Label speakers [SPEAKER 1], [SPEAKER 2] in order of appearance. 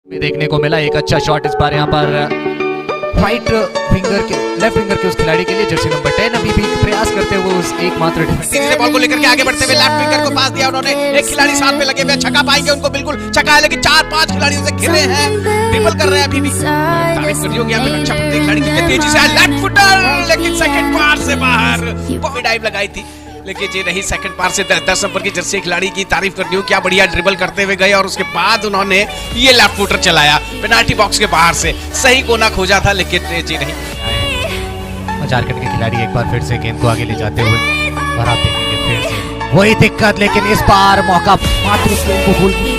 [SPEAKER 1] देखने को मिला एक अच्छा शॉट इस बार यहाँ पर राइट फिंगर के लेफ्ट फिंगर के उस खिलाड़ी के लिए जर्सी नंबर 10 अभी भी प्रयास करते हुए उस एकमात्र
[SPEAKER 2] तीसरे बॉल को लेकर के आगे बढ़ते हुए लेफ्ट विकेट को पास दिया उन्होंने। एक खिलाड़ी साथ में लगे हुए छक्का पाएंगे उनको बिल्कुल छक्का है, लेकिन 4-5 खिलाड़ियों से घिरे हैं, ड्रिबल कर रहे हैं अभी भी। तारीफ कर रही होगी आपने, अच्छा खिलाड़ी कितने तेजी से लेफ्ट फुटर, लेकिन सेकंड पार से बाहर वो भी डाइव लगाई थी, लेकिन ये नहीं सेकंड पार से 10 नंबर की जर्सी खिलाड़ी की तारीफ करनी हो, क्या बढ़िया ड्रिबल करते हुए गए और उसके बाद उन्होंने ये लेफ्ट फुटर चलाया पेनाल्टी बॉक्स के बाहर से, सही कोना खोजा था लेकिन जी नहीं।
[SPEAKER 1] झारखंड के खिलाड़ी एक बार फिर से गेंद को आगे ले जाते हुए और आप देखेंगे फिर से वही दिक्कत, लेकिन इस बार मौका मात्र